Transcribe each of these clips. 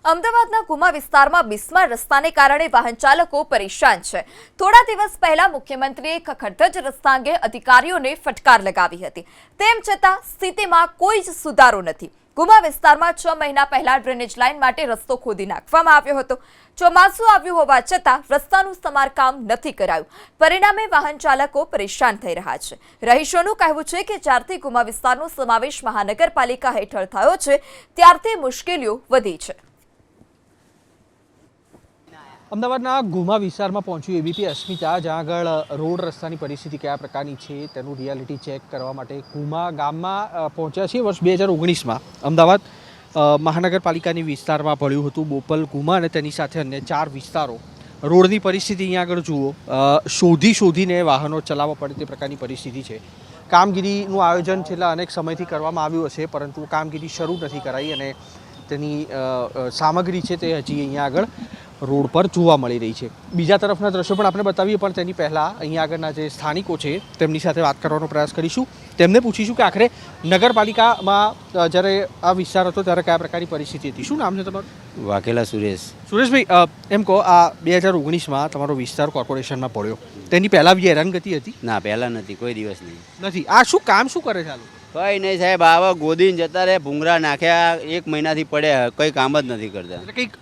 અમદાવાદના ગુમા વિસ્તારમાં બિસ્માર રસ્તાને કારણે વાહન ચાલકો પરેશાન છે। થોડા દિવસ પહેલા મુખ્યમંત્રીએ ખખડધજ રસ્તા અંગે અધિકારીઓને ફટકાર લગાવી હતી, તેમ છતાં સ્થિતિમાં કોઈ જ સુધારો નથી। ગુમા વિસ્તારમાં 6 મહિના પહેલા ડ્રેનેજ લાઇન માટે રસ્તો ખોદી નાખવામાં આવ્યો હતો। ચોમાસું આવ્યું હોવા છતાં રસ્તાનું સમારકામ નથી કરાયું, પરિણામે વાહન ચાલકો પરેશાન થઈ રહ્યા છે। રહીશોનું કહેવું છે કે જ્યારથી ગુમા વિસ્તારનો સમાવેશ મહાનગરપાલિકા હેઠળ થયો છે ત્યારથી મુશ્કેલીઓ વધી છે। અમદાવાદના ગુમા વિસ્તારમાં પહોંચ્યું એબીપી અસ્મિતા, જ્યાં આગળ રોડ રસ્તાની પરિસ્થિતિ કયા પ્રકારની છે તેનું રિયાલિટી ચેક કરવા માટે ગુમા ગામમાં પહોંચ્યા છીએ। વર્ષ 2019માં અમદાવાદ મહાનગરપાલિકાની વિસ્તારમાં પડ્યું હતું બોપલ, ગુમા અને તેની સાથે અન્ય 4 વિસ્તારો। રોડની પરિસ્થિતિ અહીંયા આગળ જુઓ, શોધીને વાહનો ચલાવવા પડે તે પ્રકારની પરિસ્થિતિ છે। કામગીરીનું આયોજન છેલ્લા અનેક સમયથી કરવામાં આવ્યું હશે, પરંતુ કામગીરી શરૂ નથી કરાઈ અને તેની સામગ્રી છે તે હજી અહીંયા આગળ રોડ પર જોવા મળી રહી છે। બીજા તરફના દ્રશ્યો પણ આપણે બતાવીએ, પણ તેની પહેલાં અહીંયા આગળના જે સ્થાનિકો છે તેમની સાથે વાત કરવાનો પ્રયાસ કરીશું। તેમને પૂછીશું કે આખરે નગરપાલિકામાં જ્યારે આ વિસ્તાર હતો ત્યારે કયા પ્રકારની પરિસ્થિતિ હતી। શું નામ છે તમારું? વાઘેલા સુરેશ। સુરેશભાઈ, એમ કહો, આ 2019માં તમારો વિસ્તાર કોર્પોરેશનમાં પડ્યો, તેની પહેલાં બી હેરાનગતિ હતી? ના, પહેલાં નથી, કોઈ દિવસ નહીં નથી। આ શું કામ શું કરે છે આ લોકો? કંઈ નહીં સાહેબ, આવા ગોદીને જતા રહે, ભૂંગળા નાખ્યા, 1 મહિનાથી પડ્યા, કંઈ કામ જ નથી કરતા। એટલે કંઈક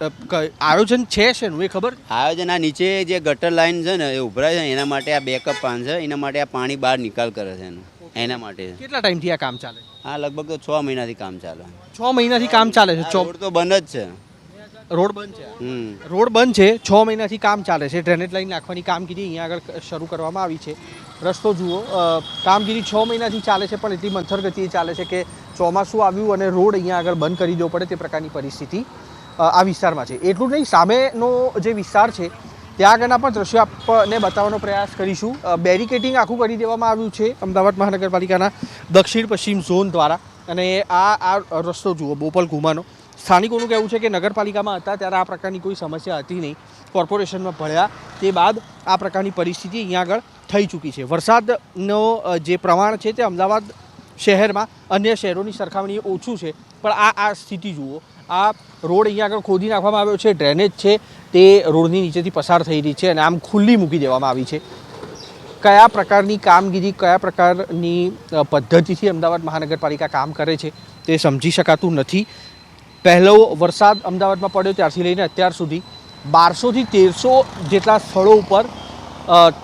આયોજન છે શેનું એ ખબર? આયોજન આ નીચે જે ગટર લાઈન છે ને એ ઉભરાય છે, એના માટે આ બેકઅપ પાન છે, એના માટે આ પાણી બહાર નિકાલ કરે છે એના માટે। કેટલા ટાઈમથી આ કામ ચાલે? હા, લગભગ તો 6 મહિનાથી કામ ચાલે। 6 મહિનાથી કામ ચાલે છે? રોડ તો બંધ જ છે। રોડ બંધ છે? રોડ બંધ છે, 6 મહિનાથી કામ ચાલે છે। ડ્રેનેજ લાઈન નાખવાની કામગીરી અહીંયા આગળ શરૂ કરવામાં આવી છે। રસ્તો જુઓ, કામગીરી 6 મહિનાથી ચાલે છે, પણ એટલી મંથર ગતિએ ચાલે છે કે ચોમાસું આવ્યું અને રોડ અહીંયા આગળ બંધ કરી દેવો પડે તે પ્રકારની પરિસ્થિતિ આ વિસ્તારમાં છે। એટલું નહીં, સામેનો જે વિસ્તાર છે ત્યાં આગળના પણ દ્રશ્યો આપને બતાવવાનો પ્રયાસ કરીશું। બેરિકેડિંગ આખું કરી દેવામાં આવ્યું છે અમદાવાદ મહાનગરપાલિકાના દક્ષિણ પશ્ચિમ ઝોન દ્વારા, અને આ રસ્તો જુઓ બોપલ ગુમાનો। સ્થાનિકોનું કહેવું છે કે નગરપાલિકામાં હતા ત્યારે આ પ્રકારની કોઈ સમસ્યા હતી નહીં, કોર્પોરેશનમાં ભળ્યા તે બાદ આ પ્રકારની પરિસ્થિતિ અહીંયા આગળ થઈ ચૂકી છે। વરસાદનો જે પ્રમાણ છે તે અમદાવાદ શહેરમાં અન્ય શહેરોની સરખામણીએ ઓછું છે, પણ આ સ્થિતિ જુઓ, આ રોડ અહીંયા આગળ ખોદી નાખવામાં આવ્યો છે, ડ્રેનેજ છે તે રોડની નીચેથી પસાર થઈ રહી છે અને આમ ખુલ્લી મૂકી દેવામાં આવી છે। કયા પ્રકારની કામગીરી, કયા પ્રકારની પદ્ધતિથી અમદાવાદ મહાનગરપાલિકા કામ કરે છે તે સમજી શકાતું નથી। પહેલો વરસાદ અમદાવાદમાં પડ્યો ત્યારથી લઈને અત્યાર સુધી 1200થી 1300 જેટલા સ્થળો ઉપર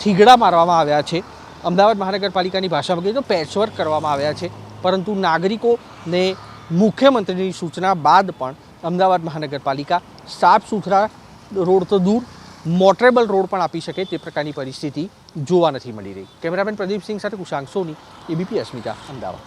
થીગડા મારવામાં આવ્યા છે। અમદાવાદ મહાનગરપાલિકાની ભાષામાં કહીએ તો પેચવર્ક કરવામાં આવ્યા છે, પરંતુ નાગરિકોને મુખ્યમંત્રીની સૂચના બાદ પણ અમદાવાદ મહાનગરપાલિકા સાફ સુથરા રોડ તો દૂર, મોટરેબલ રોડ પણ આપી શકે તે પ્રકારની પરિસ્થિતિ જોવા નથી મળી રહી। કેમેરામેન પ્રદીપ સિંહ સાથે કુશાંક સોની, એબીપી અસ્મિતા, અમદાવાદ।